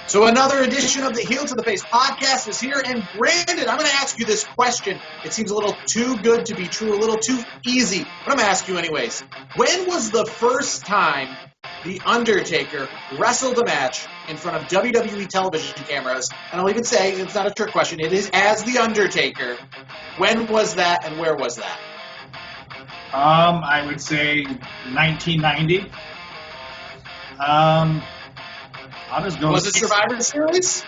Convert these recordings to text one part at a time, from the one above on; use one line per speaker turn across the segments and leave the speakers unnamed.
So another edition of the Heel to the Face podcast is here, and Brandon, I'm going to ask you this question. It seems a little too good to be true, a little too easy, but I'm going to ask you anyways. When was the first time The Undertaker wrestled a match in front of WWE television cameras? And I'll even say, it's not a trick question, it is as The Undertaker. When was that, and where was that?
I would say 1990. I'll just go.
Was it Survivor Series?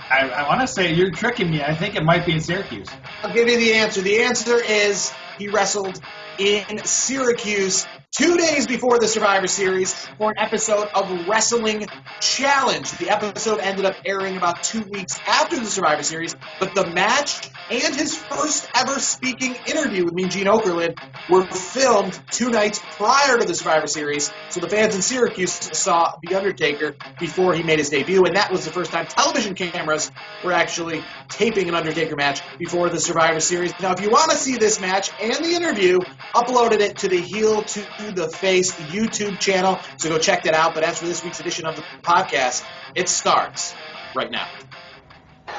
I want to say you're tricking me. I think it might be in Syracuse.
I'll give you the answer. The answer is he wrestled in Syracuse 2 days before the Survivor Series for an episode of Wrestling Challenge. The episode ended up airing about 2 weeks after the Survivor Series, but the match and his first ever speaking interview with Mean Gene Okerlund were filmed 2 nights prior to the Survivor Series, so the fans in Syracuse saw The Undertaker before he made his debut, and that was the first time television cameras were actually taping an Undertaker match before the Survivor Series. Now, if you want to see this match and the interview, uploaded it to the Heel to the Face YouTube channel, so go check that out. But as for this week's edition of the podcast, it starts right now.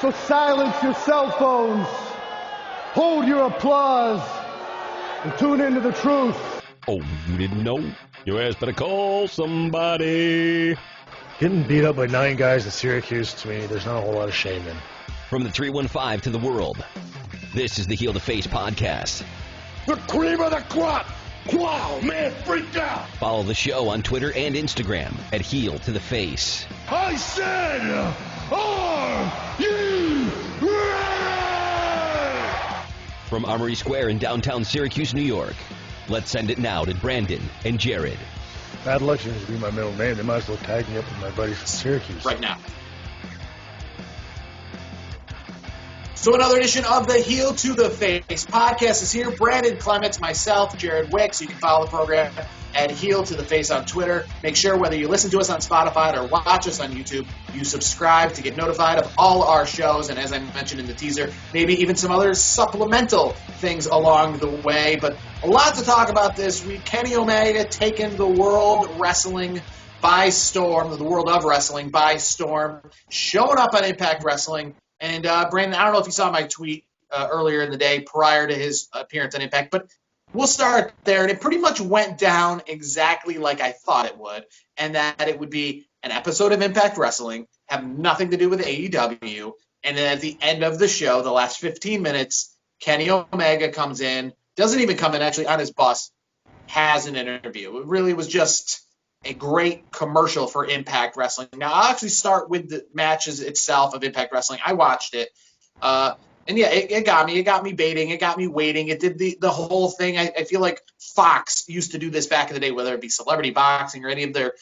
So silence your cell phones, hold your applause, and tune into the truth.
Oh, you didn't know? Your ass better call somebody.
Getting beat up by 9 guys at Syracuse, to me, there's not a whole lot of shame in.
From the 315 to the world, this is the Heel to Face podcast.
The cream of the crop! Wow, man, freaked out!
Follow the show on Twitter and Instagram at Heel to the Face.
I said, are you ready?
From Armory Square in downtown Syracuse, New York, let's send it now to Brandon and Jared.
Bad luck seems to be my middle name. They might as well tag me up with my buddies from Syracuse.
Right now. So another edition of the Heel to the Face podcast is here. Brandon Clements, myself, Jared Wicks. You can follow the program at Heel to the Face on Twitter. Make sure whether you listen to us on Spotify or watch us on YouTube, you subscribe to get notified of all our shows. And as I mentioned in the teaser, maybe even some other supplemental things along the way. But a lot to talk about this week. Kenny Omega taking the world wrestling by storm, the world of wrestling by storm, showing up on Impact Wrestling. And, Brandon, I don't know if you saw my tweet earlier in the day prior to his appearance on Impact, but we'll start there. And it pretty much went down exactly like I thought it would, and that it would be an episode of Impact Wrestling, have nothing to do with AEW, and then at the end of the show, the last 15 minutes, Kenny Omega comes in, doesn't even come in actually on his bus, has an interview. It really was just a great commercial for Impact Wrestling. Now, I'll actually start with the matches itself of Impact Wrestling. I watched it. And yeah, it got me. It got me baiting. It got me waiting. It did the whole thing. I feel like Fox used to do this back in the day, whether it be Celebrity Boxing or any of their,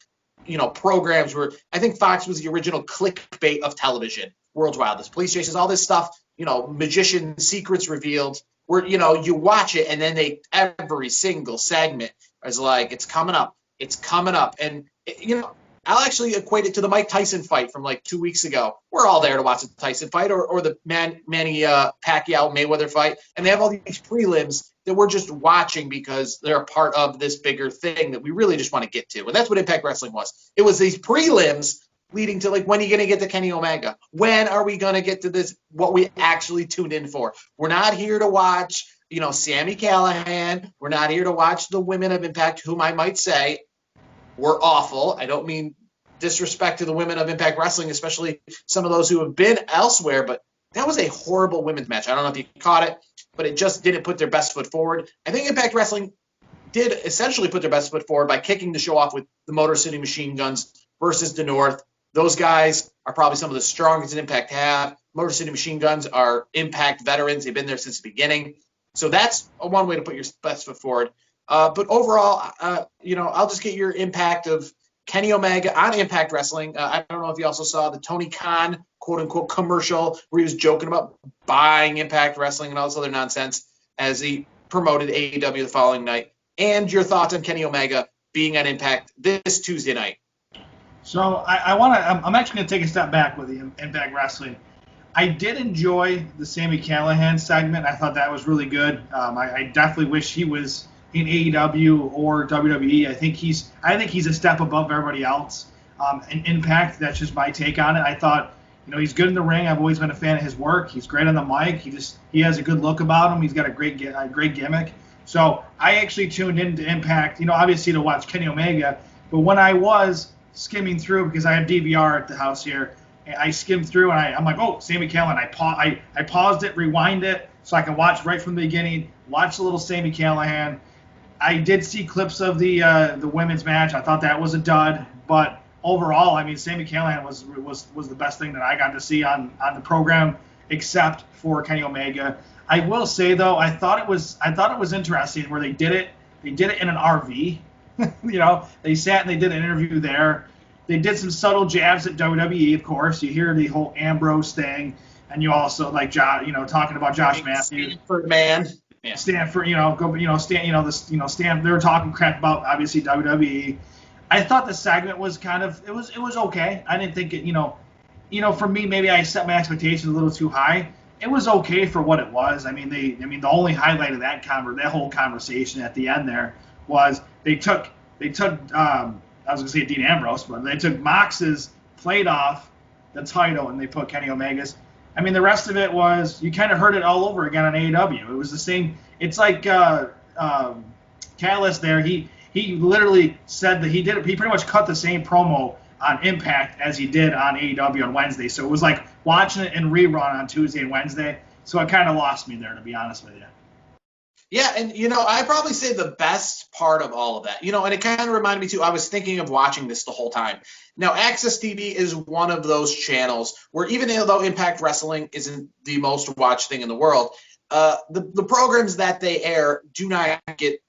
programs where I think Fox was the original clickbait of television, World's Wildest Police Chases, all this stuff, magician secrets revealed, where, you watch it and then every single segment is like, it's coming up. It's coming up. And, I'll actually equate it to the Mike Tyson fight from like 2 weeks ago. We're all there to watch the Tyson fight or the Manny Pacquiao-Mayweather fight. And they have all these prelims that we're just watching because they're a part of this bigger thing that we really just want to get to. And that's what Impact Wrestling was. It was these prelims leading to, like, when are you going to get to Kenny Omega? When are we going to get to this, what we actually tuned in for? We're not here to watch, Sami Callihan. We're not here to watch the women of Impact, whom I might say were awful. I don't mean disrespect to the women of Impact Wrestling, especially some of those who have been elsewhere, but that was a horrible women's match. I don't know if you caught it, but it just didn't put their best foot forward. I think Impact Wrestling did essentially put their best foot forward by kicking the show off with the Motor City Machine Guns versus the North. Those guys are probably some of the strongest that Impact have. Motor City Machine Guns are Impact veterans. They've been there since the beginning. So that's one way to put your best foot forward. But overall, I'll just get your impact of Kenny Omega on Impact Wrestling. I don't know if you also saw the Tony Khan, quote-unquote, commercial where he was joking about buying Impact Wrestling and all this other nonsense as he promoted AEW the following night. And your thoughts on Kenny Omega being on Impact this Tuesday night.
So I'm actually going to take a step back with the Impact Wrestling. I did enjoy the Sami Callihan segment. I thought that was really good. I definitely wish he was in AEW or WWE. I think he's a step above everybody else. And Impact, that's just my take on it. I thought, he's good in the ring. I've always been a fan of his work. He's great on the mic. He has a good look about him. He's got a great gimmick. So I actually tuned into Impact, obviously to watch Kenny Omega. But when I was skimming through, because I have DVR at the house here, and I skimmed through and I'm like, oh, Sami Callihan. I paused it, rewind it, so I can watch right from the beginning, watch a little Sami Callihan. I did see clips of the women's match. I thought that was a dud, but overall, I mean, Sami Callihan was the best thing that I got to see on the program, except for Kenny Omega. I will say though, I thought it was interesting where they did it. They did it in an RV. They sat and they did an interview there. They did some subtle jabs at WWE, of course. You hear the whole Ambrose thing, and you also like talking about Josh Matthews.
Stanford man.
Yeah. Stanford, Stanford. They were talking crap about obviously WWE. I thought the segment was it was okay. I didn't think it, for me, maybe I set my expectations a little too high. It was okay for what it was. I mean, the only highlight of that whole conversation at the end there was they took I was gonna say Dean Ambrose, but they took Mox's plate off the title and they put Kenny Omega's. I mean, the rest of it was, you kind of heard it all over again on AEW. It was the same. It's like Callis there. He literally said that he pretty much cut the same promo on Impact as he did on AEW on Wednesday. So it was like watching it in rerun on Tuesday and Wednesday. So it kind of lost me there, to be honest with you.
Yeah, and, I probably say the best part of all of that, and it kind of reminded me, too, I was thinking of watching this the whole time. Now, Access TV is one of those channels where even though Impact Wrestling isn't the most watched thing in the world, the programs that they air do not get,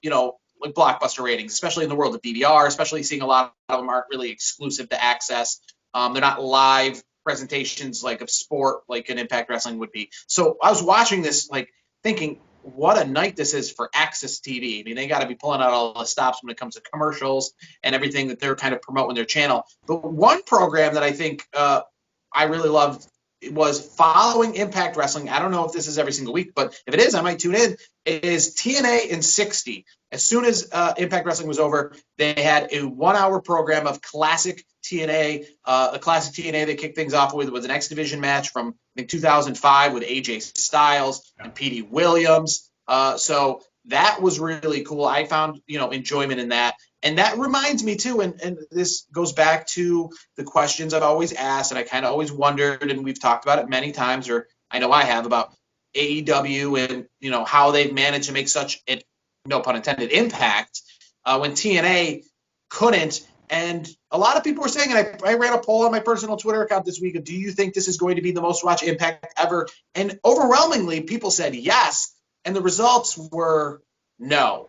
like blockbuster ratings, especially in the world of DVR, especially seeing a lot of them aren't really exclusive to Access. They're not live presentations like of sport like an Impact Wrestling would be. So I was watching this, like, thinking, what a night this is for Access TV. I mean, they got to be pulling out all the stops when it comes to commercials and everything that they're kind of promoting their channel. But one program that I think I really loved was following Impact Wrestling. I don't know if this is every single week, but if it is, I might tune in. It is TNA in 60. As soon as Impact Wrestling was over, they had a 1-hour program of classic TNA. A classic TNA they kicked things off with was an X Division match from, I think, 2005 with AJ Styles and Petey Williams. So that was really cool. I found, enjoyment in that. And that reminds me, too, and this goes back to the questions I've always asked, and I kind of always wondered, and we've talked about it many times, or I know I have, about AEW and, how they've managed to make such an, no pun intended, impact when TNA couldn't. And a lot of people were saying, and I ran a poll on my personal Twitter account this week of, do you think this is going to be the most watched Impact ever? And overwhelmingly, people said yes. And the results were no.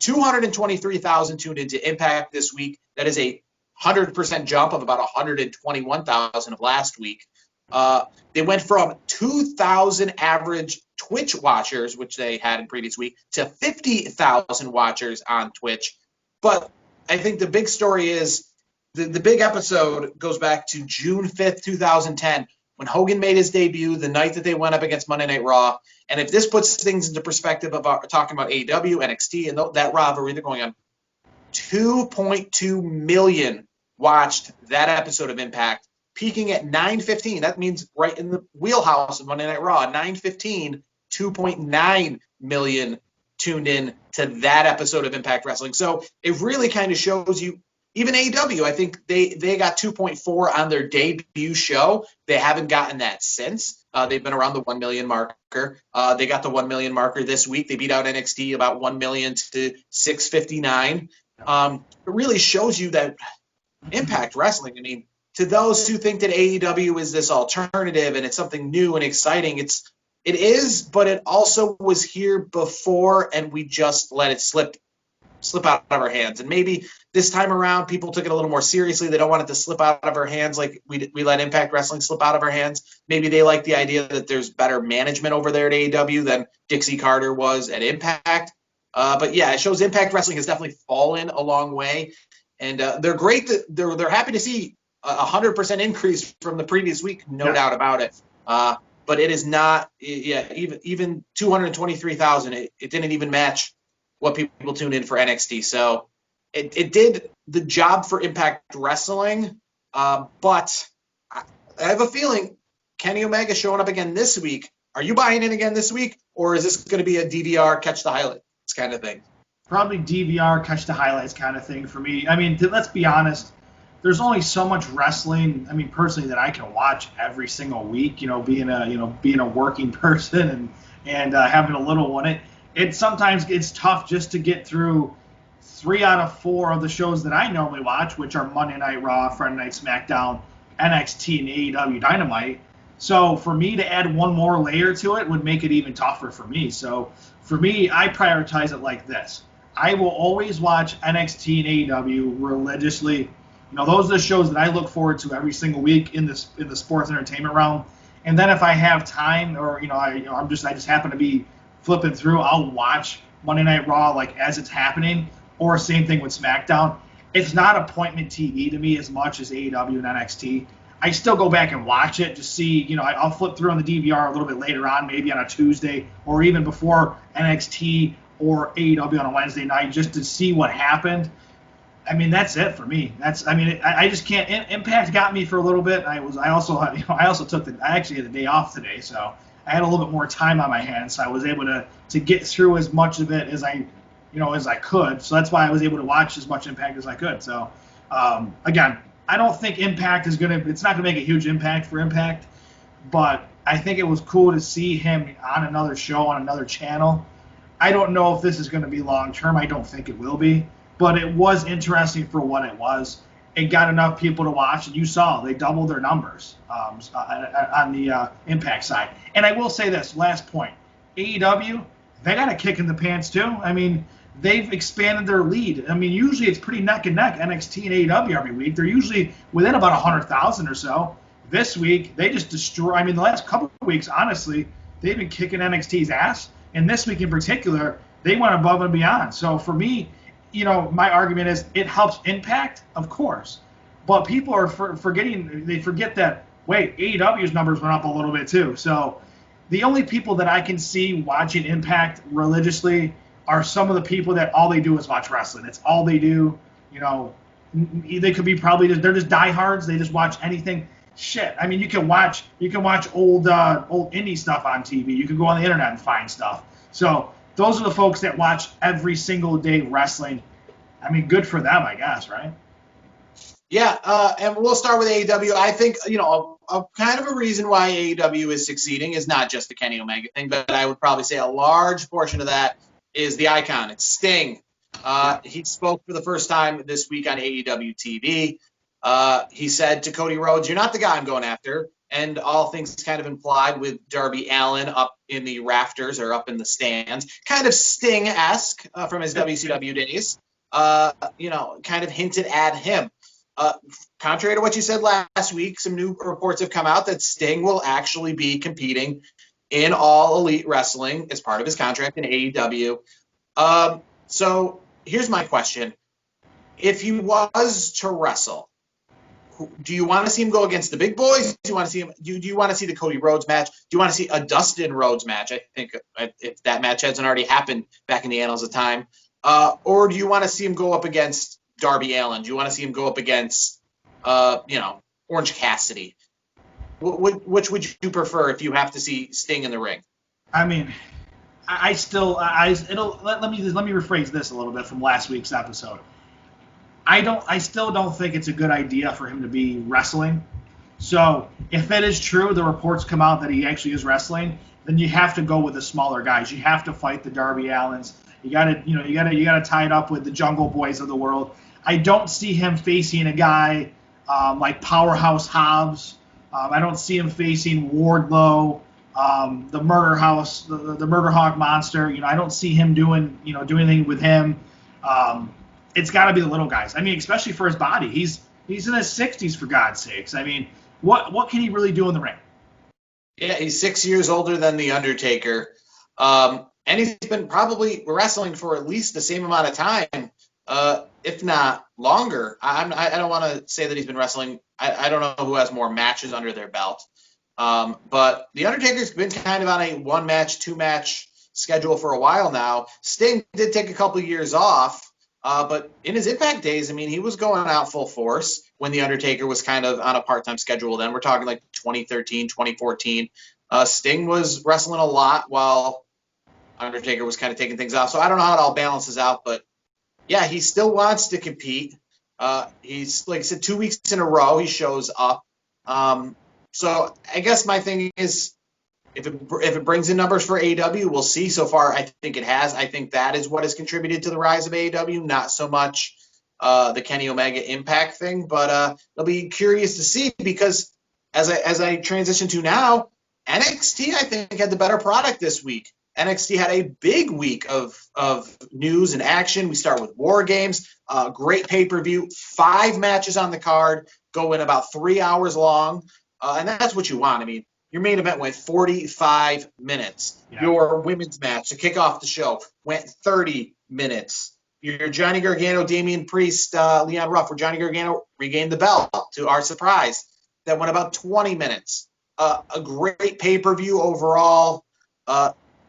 223,000 tuned into Impact this week. That is a 100% jump of about 121,000 of last week. They went from 2,000 average Twitch watchers, which they had in previous week, to 50,000 watchers on Twitch. But I think the big story is the big episode goes back to June 5th, 2010, when Hogan made his debut, the night that they went up against Monday Night Raw. And if this puts things into perspective about talking about AEW, NXT, and that rivalry they're going on, 2.2 million watched that episode of Impact, peaking at 9:15. That means right in the wheelhouse of Monday Night Raw. 9:15, 2.9 million tuned in to that episode of Impact Wrestling. So it really kind of shows you, even AEW, I think they got 2.4 on their debut show. They haven't gotten that since. They've been around the 1 million marker. They got the 1 million marker this week. They beat out NXT about 1 million to 659. It really shows you that Impact Wrestling, I mean, to those who think that AEW is this alternative and it's something new and exciting, it is, but it also was here before, and we just let it slip out of our hands. And maybe this time around, people took it a little more seriously. They don't want it to slip out of our hands like we let Impact Wrestling slip out of our hands. Maybe they like the idea that there's better management over there at AEW than Dixie Carter was at Impact. But yeah, it shows Impact Wrestling has definitely fallen a long way. And they're great. They're happy to see a 100% increase from the previous week, no doubt about it. But it is not, even 223,000. It didn't even match what people tuned in for NXT. So it did the job for Impact Wrestling, But I have a feeling Kenny Omega showing up again this week. Are you buying in again this week, or is this going to be a DVR catch the highlights kind of thing?
Probably DVR catch the highlights kind of thing for me. I mean, let's be honest. There's only so much wrestling. I mean, personally, that I can watch every single week. Being a working person and having a little one, sometimes it's tough just to get through 3 out of 4 of the shows that I normally watch, which are Monday Night Raw, Friday Night SmackDown, NXT, and AEW Dynamite. So for me to add one more layer to it would make it even tougher for me. So for me, I prioritize it like this. I will always watch NXT and AEW religiously. Those are the shows that I look forward to every single week in the sports entertainment realm. And then if I have time, or I just happen to be flipping through, I'll watch Monday Night Raw like as it's happening, or same thing with SmackDown. It's not appointment TV to me as much as AEW and NXT. I still go back and watch it to see, I'll flip through on the DVR a little bit later on, maybe on a Tuesday, or even before NXT or AEW on a Wednesday night, just to see what happened. I mean, that's it for me. I just can't. Impact got me for a little bit. I actually had a day off today, so I had a little bit more time on my hands, so I was able to get through as much of it as I could. So that's why I was able to watch as much Impact as I could. So again, I don't think Impact it's not gonna make a huge impact for Impact, but I think it was cool to see him on another show on another channel. I don't know if this is going to be long term. I don't think it will be, but it was interesting for what it was. It got enough people to watch, and you saw they doubled their numbers on the Impact side. And I will say this last point: AEW, they got a kick in the pants too. I mean, they've expanded their lead. I mean, usually it's pretty neck and neck, NXT and AEW every week. They're usually within about 100,000 or so. This week, they just destroy. I mean, the last couple of weeks, honestly, they've been kicking NXT's ass. And this week in particular, they went above and beyond. So for me, my argument is it helps Impact, of course. But people are forget that, wait, AEW's numbers went up a little bit too. So the only people that I can see watching Impact religiously are some of the people that all they do is watch wrestling. It's all they do. They could be they're just diehards. They just watch anything. Shit, I mean, you can watch old indie stuff on TV. You can go on the internet and find stuff. So those are the folks that watch every single day wrestling. I mean, good for them, I guess, right?
Yeah, and we'll start with AEW. I think a kind of a reason why AEW is succeeding is not just the Kenny Omega thing, but I would probably say a large portion of that is the icon. It's Sting. He spoke for the first time this week on AEW TV. He said to Cody Rhodes, "You're not the guy I'm going after," and all things kind of implied with Darby Allin up in the rafters or up in the stands, kind of Sting-esque from his WCW days. Kind of hinted at him. Contrary to what you said last week, some new reports have come out that Sting will actually be competing in All Elite Wrestling as part of his contract in AEW. So here's my question: if he was to wrestle, do you want to see him go against the big boys? Do you want to see him? Do you want to see the Cody Rhodes match? Do you want to see a Dustin Rhodes match? I think if that match hasn't already happened back in the annals of time, or do you want to see him go up against Darby Allin? Do you want to see him go up against, Orange Cassidy? Which would you prefer if you have to see Sting in the ring?
I mean, let me rephrase this a little bit from last week's episode. I still don't think it's a good idea for him to be wrestling. So if that is true, the reports come out that he actually is wrestling, then you have to go with the smaller guys. You have to fight the Darby Allins. You gotta tie it up with the Jungle Boys of the world. I don't see him facing a guy like Powerhouse Hobbs. I don't see him facing Wardlow, the Murder House, the Murder Hawk Monster. I don't see him doing anything with him. It's got to be the little guys. I mean, especially for his body. He's in his 60s, for God's sakes. I mean, what can he really do in the ring?
Yeah, he's 6 years older than The Undertaker. And he's been probably wrestling for at least the same amount of time, if not longer. I don't want to say that he's been wrestling. I don't know who has more matches under their belt. But The Undertaker's been kind of on a one-match, two-match schedule for a while now. Sting did take a couple of years off. But in his Impact days, I mean, he was going out full force when The Undertaker was kind of on a part-time schedule. Then we're talking like 2013, 2014. Sting was wrestling a lot while Undertaker was kind of taking things off. So I don't know how it all balances out, but yeah, he still wants to compete. He's, like I said, 2 weeks in a row he shows up. So I guess my thing is, if it brings in numbers for AEW, we'll see. So far, I think it has. I think that is what has contributed to the rise of AEW, not so much the Kenny Omega Impact thing. But I'll be curious to see, because as I transition to now, NXT, I think, had the better product this week. NXT had a big week of news and action. We start with War Games, great pay-per-view, 5 matches on the card, going about 3 hours long, and that's what you want. I mean, your main event went 45 minutes. Yeah. Your women's match to kick off the show went 30 minutes. Your Johnny Gargano, Damian Priest, Leon Ruff, where Johnny Gargano regained the belt, to our surprise, that went about 20 minutes. A great pay-per-view overall.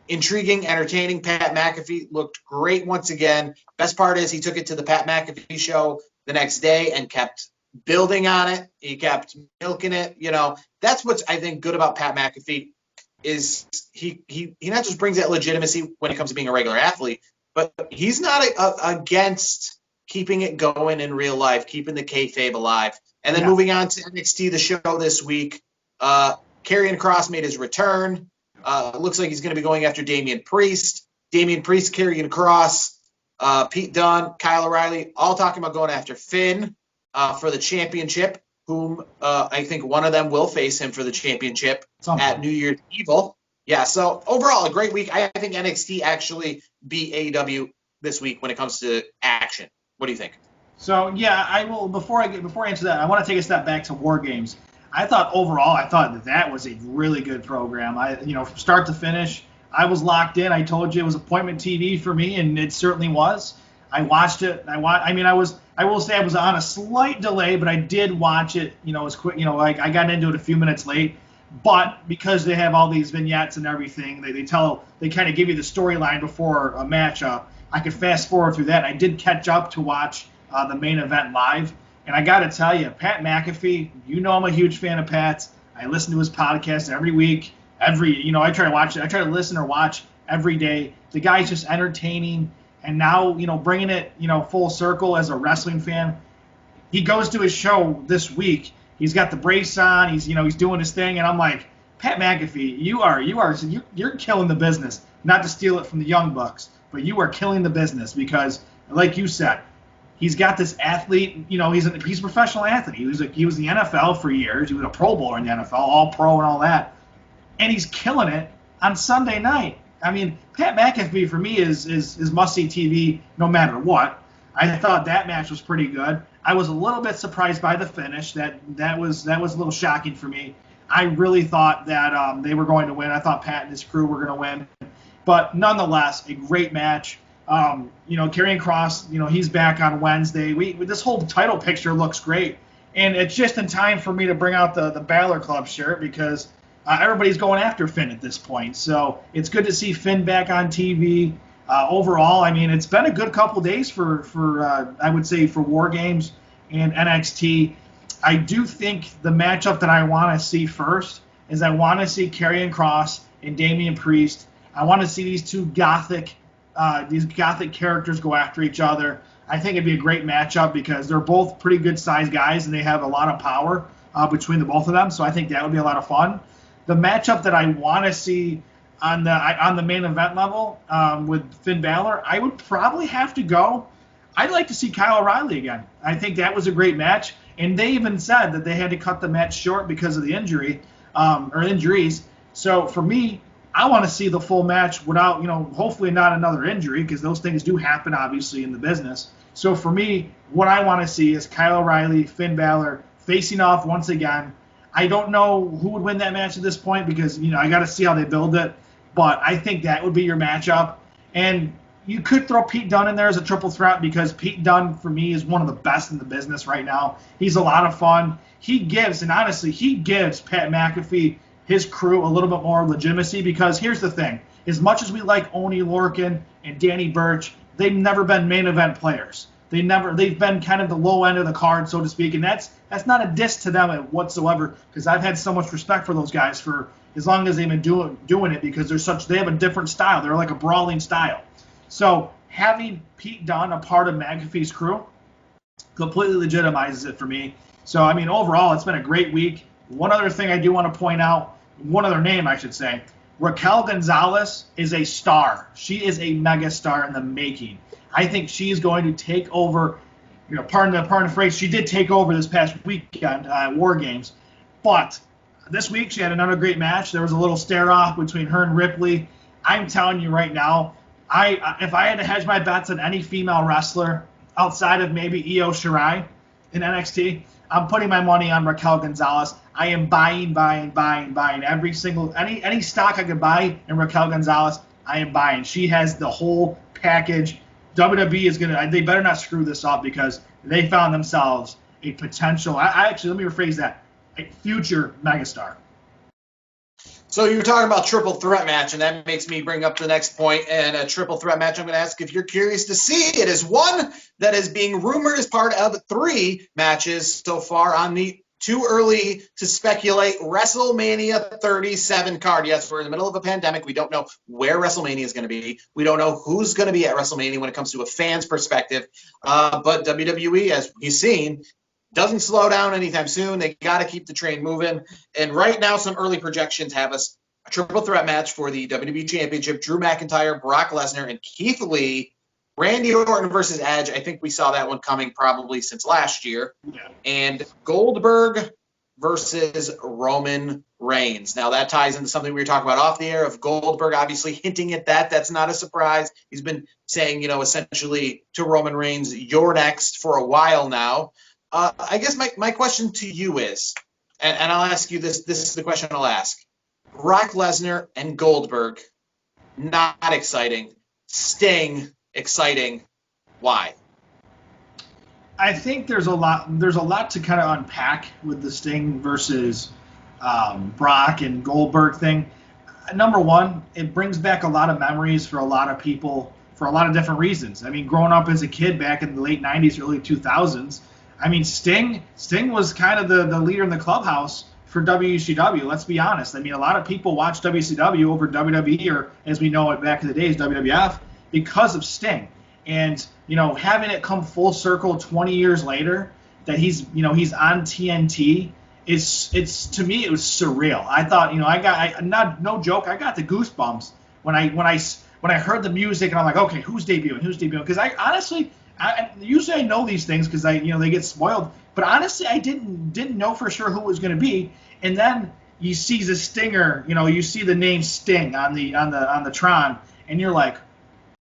Intriguing, entertaining. Pat McAfee looked great once again. Best part is he took it to the Pat McAfee show the next day and kept building on it. He kept milking it. You know, that's what's, I think, good about Pat McAfee, is he not just brings that legitimacy when it comes to being a regular athlete, but he's not against keeping it going in real life, keeping the kayfabe alive. And then moving on to NXT, the show this week, Karrion Kross made his return. Looks like he's going to be going after Damian Priest. Damian Priest, Karrion Kross, Pete Dunne, Kyle O'Reilly, all talking about going after Finn for the championship, whom I think one of them will face him for the championship at New Year's Evil. Yeah, so overall, a great week. I think NXT actually beat AEW this week when it comes to action. What do you think?
So, yeah, I will. Before I answer that, I want to take a step back to War Games. I thought that was a really good program. From start to finish, I was locked in. I told you it was appointment TV for me, and it certainly was. I watched it. I will say I was on a slight delay, but I did watch it. As quick. I got into it a few minutes late, but because they have all these vignettes and everything, they kind of give you the storyline before a matchup. I could fast forward through that. I did catch up to watch the main event live. And I got to tell you, Pat McAfee, I'm a huge fan of Pat's. I listen to his podcast every week. I try to watch it. I try to listen or watch every day. The guy's just entertaining. And now, bringing it, full circle as a wrestling fan, he goes to his show this week. He's got the brace on. He's doing his thing. And I'm like, Pat McAfee, you're killing the business. Not to steal it from the Young Bucks, but you are killing the business because, like you said, he's got this athlete, he's a professional athlete. He was in the NFL for years. He was a Pro Bowler in the NFL, all pro and all that. And he's killing it on Sunday night. I mean, Pat McAfee for me is must-see TV no matter what. I thought that match was pretty good. I was a little bit surprised by the finish. That was a little shocking for me. I really thought that they were going to win. I thought Pat and his crew were going to win. But nonetheless, a great match. Karrion Kross, he's back on Wednesday. This whole title picture looks great, and it's just in time for me to bring out the Balor Club shirt because everybody's going after Finn at this point. So it's good to see Finn back on TV. Overall, I mean, it's been a good couple days for I would say for War Games and NXT. I do think the matchup that I want to see first is I want to see Karrion Kross and Damian Priest. I want to see these gothic characters go after each other. I think it'd be a great matchup because they're both pretty good sized guys and they have a lot of power between the both of them. So I think that would be a lot of fun. The matchup that I want to see on the main event level with Finn Balor, I would probably have to go. I'd like to see Kyle O'Reilly again. I think that was a great match, and they even said that they had to cut the match short because of the injury or injuries. So for me, I want to see the full match without, hopefully not another injury because those things do happen, obviously, in the business. So for me, what I want to see is Kyle O'Reilly, Finn Balor facing off once again. I don't know who would win that match at this point because, I got to see how they build it. But I think that would be your matchup. And you could throw Pete Dunne in there as a triple threat because Pete Dunne, for me, is one of the best in the business right now. He's a lot of fun. He gives Pat McAfee, his crew, a little bit more legitimacy because here's the thing. As much as we like Oney Lorcan and Danny Burch, they've never been main event players. They've been kind of the low end of the card, so to speak, and that's not a diss to them whatsoever, because I've had so much respect for those guys for as long as they've been doing it, because they have a different style. They're like a brawling style. So having Pete Dunne a part of McAfee's crew completely legitimizes it for me. So, I mean, overall, it's been a great week. One other thing I do want to point out, one other name I should say, Raquel Gonzalez is a star. She is a mega star in the making. I think she's going to take over, pardon the phrase, she did take over this past weekend, War Games. But this week she had another great match. There was a little stare-off between her and Ripley. I'm telling you right now, if I had to hedge my bets on any female wrestler outside of maybe Io Shirai in NXT, I'm putting my money on Raquel Gonzalez. I am buying every single any stock I could buy in Raquel Gonzalez. I am buying. She has the whole package. WWE is they better not screw this up, because they found themselves a potential. Actually, let me rephrase that. A future megastar.
So you're talking about triple threat match, and that makes me bring up the next point. And a triple threat match, I'm going to ask if you're curious to see. It is one that is being rumored as part of 3 matches so far on the too early to speculate Wrestlemania 37 card. Yes, we're in the middle of a pandemic. We don't know where Wrestlemania is going to be. We don't know who's going to be at Wrestlemania when it comes to a fan's perspective. But WWE, as we've seen, doesn't slow down anytime soon. They got to keep the train moving. And right now, some early projections have us a triple threat match for the WWE Championship. Drew McIntyre, Brock Lesnar, and Keith Lee. Randy Orton versus Edge. I think we saw that one coming probably since last year.
Yeah.
And Goldberg versus Roman Reigns. Now, that ties into something we were talking about off the air of Goldberg obviously hinting at that. That's not a surprise. He's been saying, essentially to Roman Reigns, you're next for a while now. I guess my question to you is, and I'll ask you this is the question I'll ask. Brock Lesnar and Goldberg, not exciting. Sting, exciting. Why?
I think there's a lot to kind of unpack with the Sting versus Brock and Goldberg thing. Number one, it brings back a lot of memories for a lot of people for a lot of different reasons. I mean, growing up as a kid back in the late 90s, early 2000s, I mean, Sting was kind of the leader in the clubhouse for WCW. Let's be honest. I mean, a lot of people watch WCW over WWE, or as we know it back in the days, WWF, because of Sting. And, having it come full circle 20 years later that he's on TNT, it's to me, it was surreal. I thought, no joke, I got the goosebumps when I heard the music, and I'm like, okay, who's debuting? Because I honestly, usually I know these things because they get spoiled. But honestly, I didn't know for sure who it was going to be. And then you see the stinger, you see the name Sting on the Tron, and you're like,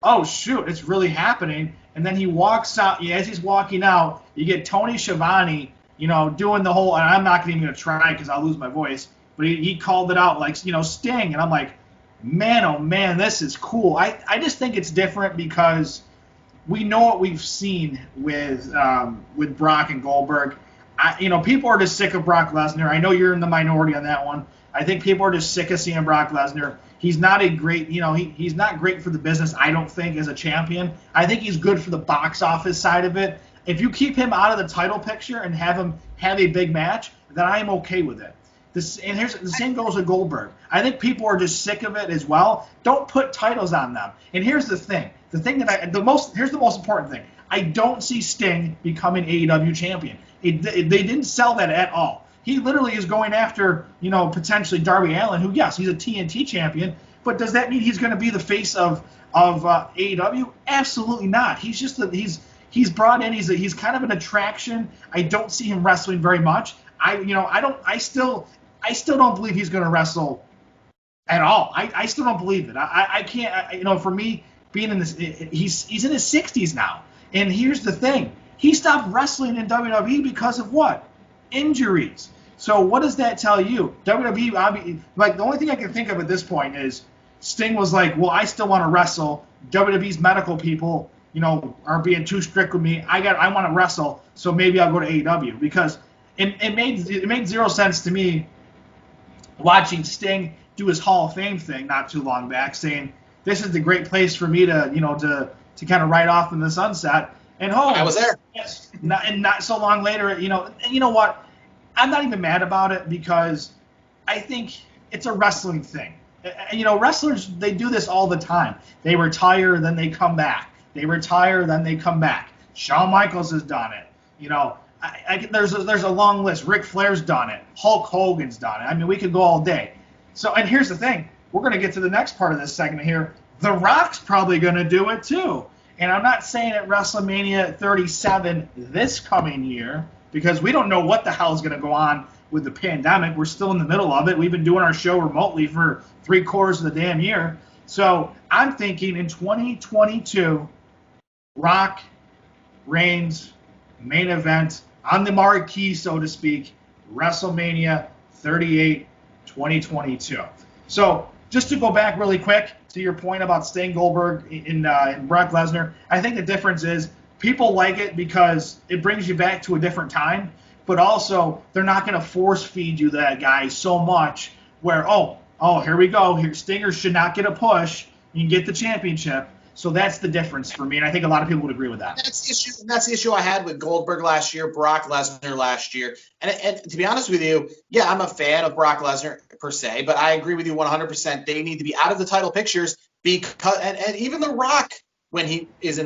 oh shoot, it's really happening. And then he walks out. As he's walking out, you get Tony Schiavone, doing the whole. And I'm not even going to try because I'll lose my voice. But he called it out like, Sting, and I'm like, man, oh man, this is cool. I just think it's different because we know what we've seen with Brock and Goldberg. People are just sick of Brock Lesnar. I know you're in the minority on that one. I think people are just sick of seeing Brock Lesnar. He's not a great, he's not great for the business, I don't think, as a champion. I think he's good for the box office side of it. If you keep him out of the title picture and have him have a big match, then I am okay with it. The same goes with Goldberg. I think people are just sick of it as well. Don't put titles on them. And here's the thing. Here's the most important thing. I don't see Sting becoming AEW champion. They didn't sell that at all. He literally is going after, potentially Darby Allin, who, yes, he's a TNT champion, but does that mean he's going to be the face of AEW? Absolutely not. He's just he's brought in. He's kind of an attraction. I don't see him wrestling very much. I still don't believe he's going to wrestle at all. I still don't believe it. I can't. For me, being in this, he's in his 60s now, and here's the thing: he stopped wrestling in WWE because of what? Injuries. So what does that tell you? WWE, the only thing I can think of at this point is Sting was like, well, I still want to wrestle. WWE's medical people, are being too strict with me. I want to wrestle, so maybe I'll go to AEW, because it made zero sense to me watching Sting do his Hall of Fame thing not too long back, saying this is the great place for me to to kind of ride off in the sunset. And
I was there.
Not so long later, and you know what? I'm not even mad about it because I think it's a wrestling thing. Wrestlers, they do this all the time. They retire, then they come back. They retire, then they come back. Shawn Michaels has done it. There's a long list. Ric Flair's done it. Hulk Hogan's done it. I mean, we could go all day. So, and here's the thing. We're going to get to the next part of this segment here. The Rock's probably going to do it too. And I'm not saying at WrestleMania 37 this coming year, because we don't know what the hell is going to go on with the pandemic. We're still in the middle of it. We've been doing our show remotely for 3/4 of the damn year. So I'm thinking in 2022, Rock, Reigns, main event, on the marquee, so to speak, WrestleMania 38, 2022. So just to go back really quick to your point about Sting, Goldberg, and Brock Lesnar, I think the difference is people like it because it brings you back to a different time, but also they're not going to force feed you that guy so much where, oh, here we go. Here, Stinger should not get a push. You can get the championship. So that's the difference for me, and I think a lot of people would agree with that.
That's the issue I had with Goldberg last year, Brock Lesnar last year. And to be honest with you, yeah, I'm a fan of Brock Lesnar per se, but I agree with you 100%. They need to be out of the title pictures because, and even The Rock, when he is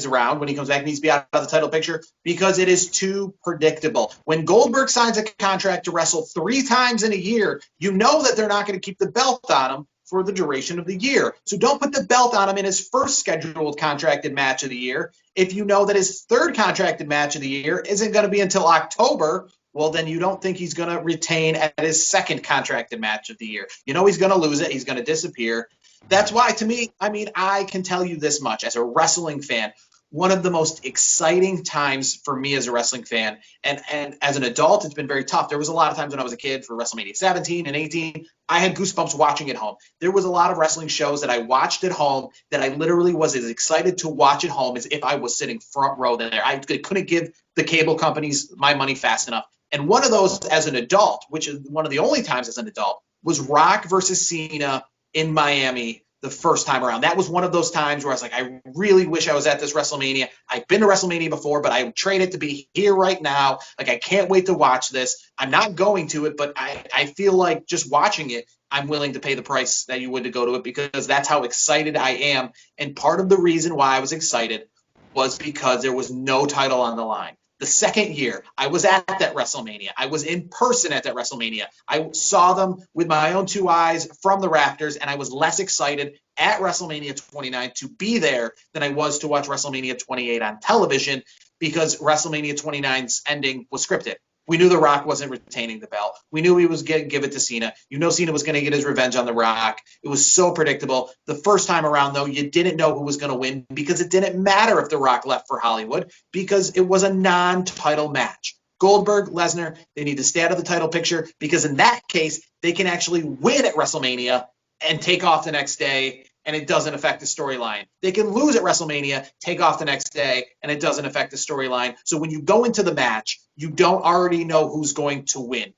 around, when he comes back, needs to be out of the title picture because it is too predictable. When Goldberg signs a contract to wrestle 3 times in a year, you know that they're not going to keep the belt on him for the duration of the year. So don't put the belt on him in his first scheduled contracted match of the year. If you know that his third contracted match of the year isn't going to be until October, well, then you don't think he's going to retain at his second contracted match of the year. You know he's going to lose it. He's going to disappear. That's why, to me, I can tell you this much. As a wrestling fan, one of the most exciting times for me as a wrestling fan, and as an adult, it's been very tough. There was a lot of times when I was a kid for WrestleMania 17 and 18, I had goosebumps watching at home. There was a lot of wrestling shows that I watched at home that I literally was as excited to watch at home as if I was sitting front row there. I couldn't give the cable companies my money fast enough. And one of those as an adult, which is one of the only times as an adult, was Rock versus Cena in Miami the first time around. That was one of those times where I was like, I really wish I was at this WrestleMania. I've been to WrestleMania before, but I would trade it to be here right now. Like, I can't wait to watch this. I'm not going to it, but I feel like just watching it, I'm willing to pay the price that you would to go to it because that's how excited I am. And part of the reason why I was excited was because there was no title on the line. The second year, I was at that WrestleMania. I was in person at that WrestleMania. I saw them with my own 2 eyes from the rafters, and I was less excited at WrestleMania 29 to be there than I was to watch WrestleMania 28 on television because WrestleMania 29's ending was scripted. We knew The Rock wasn't retaining the belt. We knew he was going to give it to Cena. You know Cena was going to get his revenge on The Rock. It was so predictable. The first time around, though, you didn't know who was going to win because it didn't matter if The Rock left for Hollywood because it was a non-title match. Goldberg, Lesnar, they need to stay out of the title picture because in that case, they can actually win at WrestleMania and take off the next day, and it doesn't affect the storyline. They can lose at WrestleMania, take off the next day, and it doesn't affect the storyline. So when you go into the match, you don't already know who's going to win.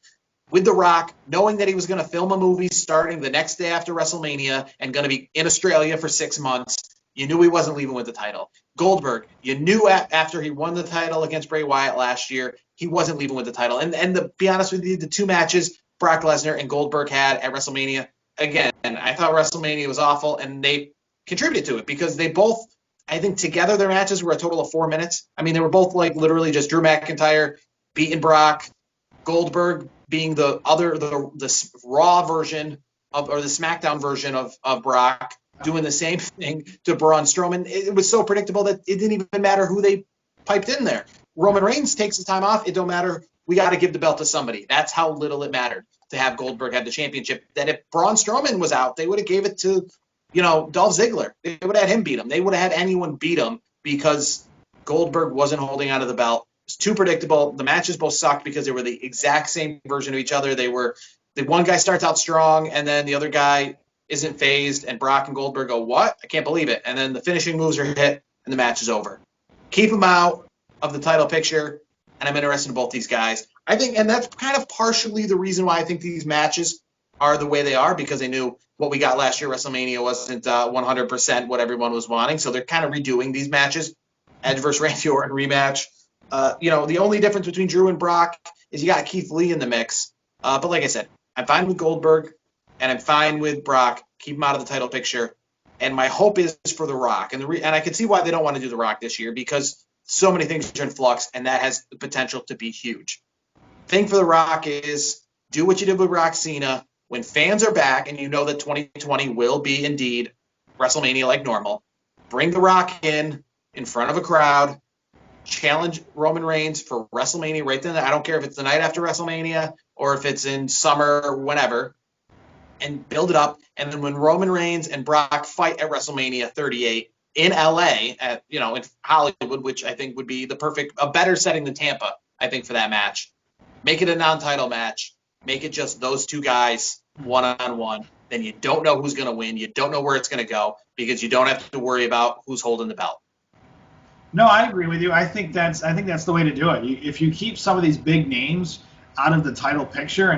With The Rock, knowing that he was going to film a movie starting the next day after WrestleMania and going to be in Australia for 6 months, you knew he wasn't leaving with the title. Goldberg, you knew after he won the title against Bray Wyatt last year, he wasn't leaving with the title. And to be honest with you, the 2 matches Brock Lesnar and Goldberg had at WrestleMania, again, I thought WrestleMania was awful, and they contributed to it because they both, I think together their matches were a total of 4 minutes. I mean, they were both like literally just Drew McIntyre beating Brock, Goldberg being the Raw version of, or the SmackDown version of Brock, doing the same thing to Braun Strowman. It was so predictable that it didn't even matter who they piped in there. Roman Reigns takes the time off. It don't matter. We got to give the belt to somebody. That's how little it mattered to have Goldberg have the championship. That if Braun Strowman was out, they would have gave it to, Dolph Ziggler. They would have had him beat him. They would have had anyone beat him because Goldberg wasn't holding onto the belt. It's too predictable. The matches both sucked because they were the exact same version of each other. The one guy starts out strong, and then the other guy isn't phased, and Brock and Goldberg go, what? I can't believe it. And then the finishing moves are hit, and the match is over. Keep them out of the title picture, and I'm interested in both these guys. I think, and that's kind of partially the reason why I think these matches are the way they are because they knew what we got last year. WrestleMania wasn't 100% what everyone was wanting, so they're kind of redoing these matches. Edge versus Randy Orton rematch. The only difference between Drew and Brock is you got Keith Lee in the mix. But like I said, I'm fine with Goldberg, and I'm fine with Brock. Keep him out of the title picture. And my hope is for The Rock. And I can see why they don't want to do The Rock this year because so many things are in flux, and that has the potential to be huge. Thing for The Rock is do what you did with Rock Cena. When fans are back and you know that 2020 will be indeed WrestleMania like normal, bring The Rock in front of a crowd, challenge Roman Reigns for WrestleMania right then. I don't care if it's the night after WrestleMania or if it's in summer or whenever, and build it up. And then when Roman Reigns and Brock fight at WrestleMania 38 in LA in Hollywood, which I think would be a better setting than Tampa, I think, for that match. Make it a non-title match. Make it just those two guys one-on-one. Then you don't know who's going to win. You don't know where it's going to go because you don't have to worry about who's holding the belt.
No, I agree with you. I think that's the way to do it. If you keep some of these big names out of the title picture,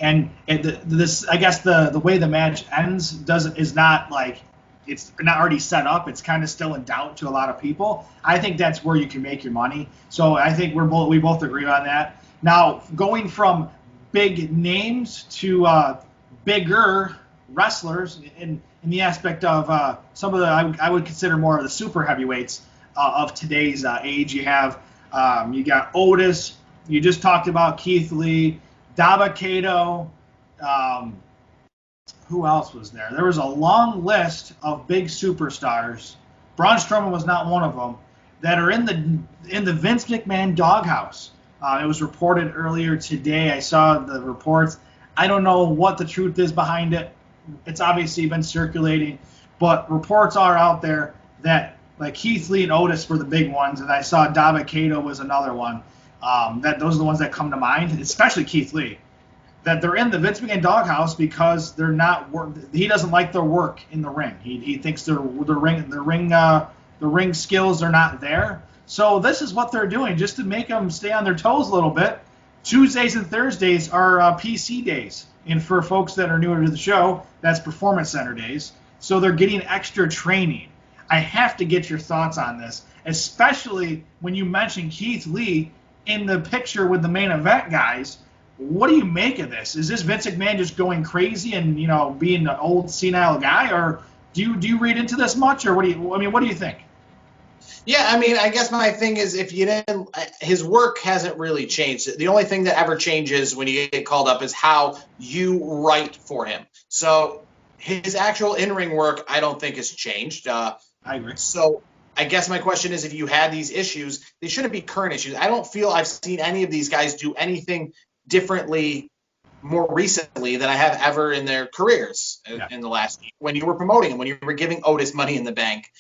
and this, I guess the way the match ends is not like it's not already set up. It's kind of still in doubt to a lot of people. I think that's where you can make your money. So I think we both agree on that. Now going from big names to bigger wrestlers in the aspect of some of the I would consider more of the super heavyweights of today's age. You got Otis. You just talked about Keith Lee, Dabba-Kato. Who else was there? There was a long list of big superstars. Braun Strowman was not one of them that are in the Vince McMahon doghouse. It was reported earlier today. I saw the reports. I don't know what the truth is behind it. It's obviously been circulating, but reports are out there that like Keith Lee and Otis were the big ones, and I saw Dabba-Kato was another one. Those are the ones that come to mind, especially Keith Lee. That they're in the Vince McMahon doghouse because they're not. He doesn't like their work in the ring. He thinks the ring skills are not there. So this is what they're doing just to make them stay on their toes a little bit. Tuesdays and Thursdays are PC days, and for folks that are newer to the show, that's Performance Center days. So they're getting extra training. I have to get your thoughts on this, especially when you mention Keith Lee in the picture with the main event guys. What do you make of this? Is this Vince McMahon just going crazy and being an old senile guy, or do you read into this much, or what do you think?
Yeah, I guess my thing is his work hasn't really changed. The only thing that ever changes when you get called up is how you write for him. So his actual in-ring work, I don't think has changed.
I agree.
So I guess my question is, if you had these issues, they shouldn't be current issues. I don't feel I've seen any of these guys do anything differently more recently than I have ever in their careers in the last year. When you were promoting him, when you were giving Otis Money in the Bank,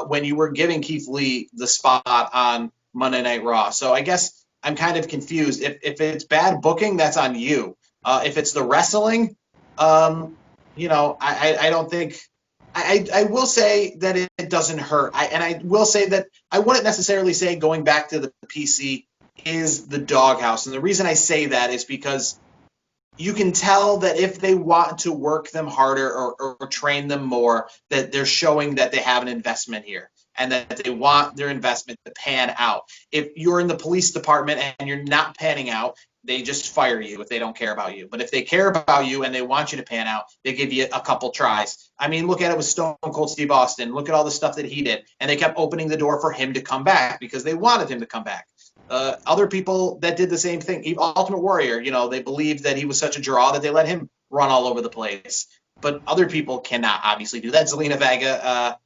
when you were giving Keith Lee the spot on Monday Night Raw. So I guess I'm kind of confused. If it's bad booking, that's on you. If it's the wrestling, I don't think – I will say that it doesn't hurt. I will say that I wouldn't necessarily say going back to the PC is the doghouse. And the reason I say that is because you can tell that if they want to work them harder or train them more, that they're showing that they have an investment here and that they want their investment to pan out. If you're in the police department and you're not panning out, they just fire you if they don't care about you. But if they care about you and they want you to pan out, they give you a couple tries. Look at it with Stone Cold Steve Austin. Look at all the stuff that he did. And they kept opening the door for him to come back because they wanted him to come back. Other people that did the same thing, Ultimate Warrior, they believed that he was such a draw that they let him run all over the place. But other people cannot obviously do that. Zelina Vega,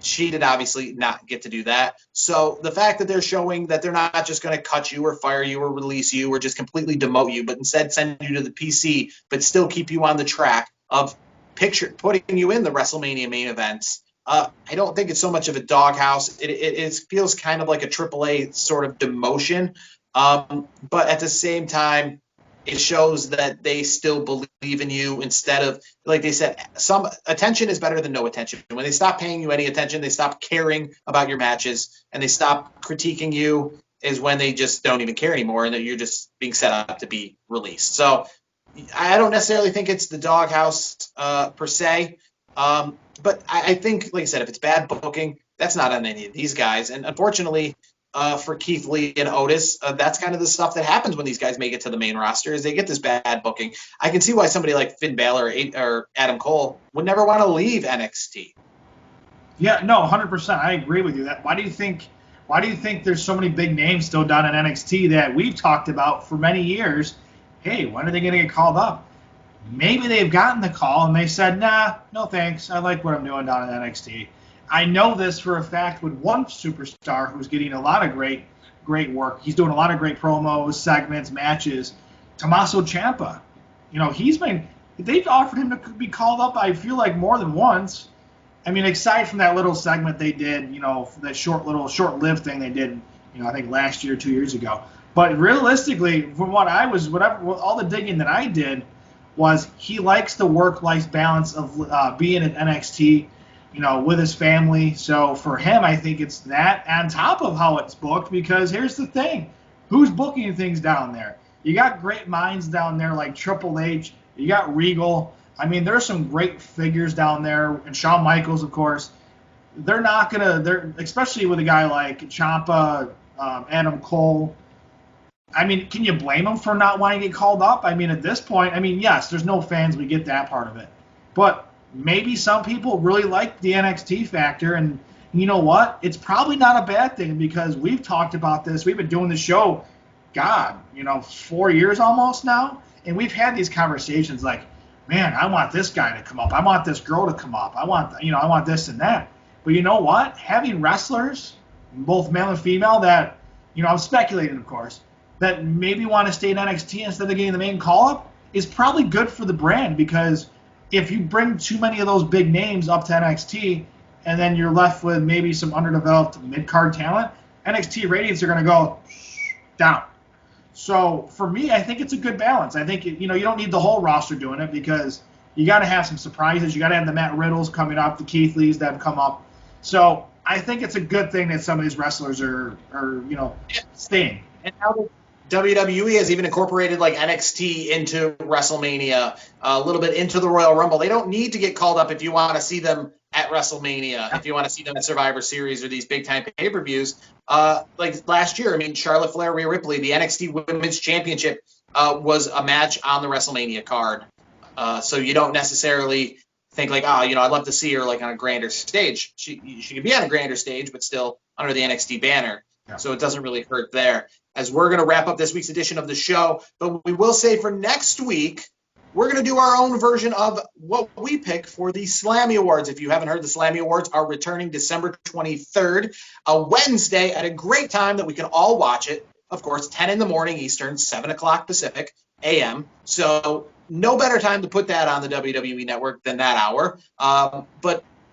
she did obviously not get to do that. So the fact that they're showing that they're not just going to cut you or fire you or release you or just completely demote you, but instead send you to the PC, but still keep you on the track of putting you in the WrestleMania main events. I don't think it's so much of a doghouse. It feels kind of like a AAA sort of demotion. But at the same time, it shows that they still believe in you instead of, like they said, some attention is better than no attention. When they stop paying you any attention, they stop caring about your matches, and they stop critiquing you is when they just don't even care anymore and that you're just being set up to be released. So I don't necessarily think it's the doghouse per se, but I think, like I said, if it's bad booking, that's not on any of these guys. And unfortunately, for Keith Lee and Otis, that's kind of the stuff that happens when these guys make it to the main roster is they get this bad booking. I can see why somebody like Finn Balor or Adam Cole would never want to leave NXT.
Yeah, no, 100%. I agree with you. Why do you think there's so many big names still down in NXT that we've talked about for many years? Hey, when are they going to get called up? Maybe they've gotten the call and they said, nah, no thanks. I like what I'm doing down in NXT. I know this for a fact with one superstar who's getting a lot of great work. He's doing a lot of great promos, segments, matches. Tommaso Ciampa. They've offered him to be called up, I feel like, more than once. I mean, aside from that little segment they did, that short-lived thing they did, I think last year, 2 years ago. But realistically, from all the digging that I did was he likes the work-life balance of being at NXT, with his family. So for him, I think it's that on top of how it's booked, because here's the thing. Who's booking things down there? You got great minds down there like Triple H. You got Regal. I mean, there's some great figures down there, and Shawn Michaels, of course. They're especially with a guy like Ciampa, Adam Cole. I mean, can you blame them for not wanting to get called up? I mean, at this point, yes, there's no fans. We get that part of it. But maybe some people really like the NXT factor, and you know what? It's probably not a bad thing because we've talked about this. We've been doing the show, 4 years almost now, and we've had these conversations like, man, I want this guy to come up. I want this girl to come up. I want this and that. But you know what? Having wrestlers, both male and female, that, I'm speculating, of course, that maybe want to stay in NXT instead of getting the main call-up is probably good for the brand, because if you bring too many of those big names up to NXT and then you're left with maybe some underdeveloped mid-card talent, NXT ratings are going to go down. So for me, I think it's a good balance. I think, you don't need the whole roster doing it, because you got to have some surprises. You got to have the Matt Riddles coming up, the Keith Lees that have come up. So I think it's a good thing that some of these wrestlers are staying.
And now that WWE has even incorporated like NXT into WrestleMania, a little bit into the Royal Rumble. They don't need to get called up if you want to see them at WrestleMania, if you want to see them at Survivor Series or these big-time pay-per-views. Like last year, Charlotte Flair, Rhea Ripley, the NXT Women's Championship was a match on the WrestleMania card. So you don't necessarily think like, I'd love to see her like on a grander stage. She could be on a grander stage, but still under the NXT banner. Yeah. So it doesn't really hurt there. As we're going to wrap up this week's edition of the show, but we will say for next week, we're going to do our own version of what we pick for the Slammy Awards. If you haven't heard, the Slammy Awards are returning December 23rd, a Wednesday, at a great time that we can all watch it. Of course, 10 in the morning Eastern, 7 o'clock Pacific a.m. So no better time to put that on the WWE Network than that hour.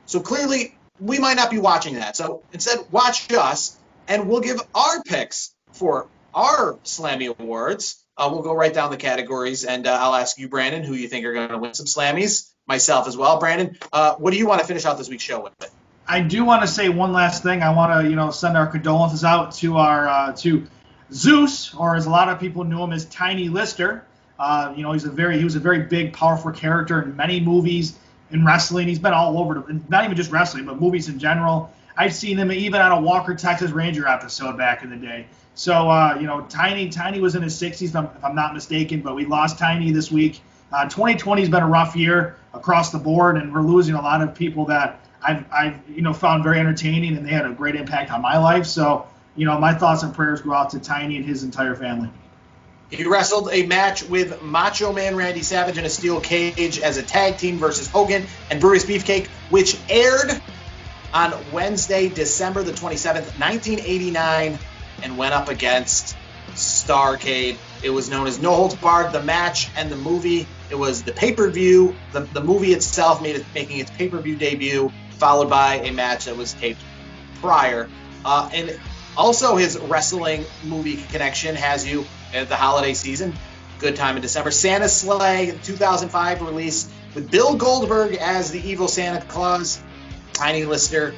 So clearly, we might not be watching that. So instead, watch us, and we'll give our picks for our Slammy Awards. We'll go right down the categories, and I'll ask you, Brandon, who you think are going to win some Slammies. Myself as well. Brandon, what do you want to finish out this week's show with?
I do want to say one last thing. I want to, send our condolences out to our to Zeus, or as a lot of people knew him as Tiny Lister. He was a very big, powerful character in many movies in wrestling. He's been all over, not even just wrestling, but movies in general. I've seen him even on a Walker, Texas Ranger episode back in the day. So, Tiny was in his 60s, if I'm not mistaken, but we lost Tiny this week. 2020 has been a rough year across the board, and we're losing a lot of people that I've found very entertaining, and they had a great impact on my life. So, my thoughts and prayers go out to Tiny and his entire family.
He wrestled a match with Macho Man Randy Savage in a steel cage as a tag team versus Hogan and Brutus Beefcake, which aired on Wednesday, December the 27th, 1989, and went up against Starrcade. It was known as No Holds Barred, the match and the movie. It was the pay-per-view, the movie itself making its pay-per-view debut, followed by a match that was taped prior. And also his wrestling movie connection has you at the holiday season. Good time in December. Santa's Sleigh, 2005 release with Bill Goldberg as the evil Santa Claus. Tiny Lister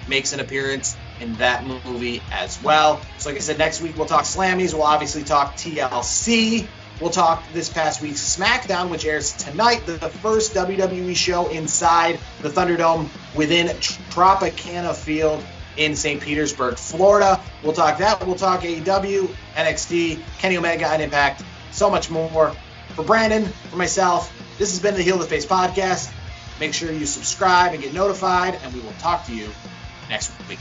makes an appearance in that movie as well. So like I said, next week we'll talk Slammies. We'll obviously talk TLC. We'll talk this past week's SmackDown, which airs tonight, the first WWE show inside the Thunderdome within Tropicana Field in St. Petersburg, Florida. We'll talk that. We'll talk AEW, NXT, Kenny Omega, and Impact. So much more. For Brandon, for myself, this has been the Heel to Face podcast. Make sure you subscribe and get notified, and we will talk to you next week.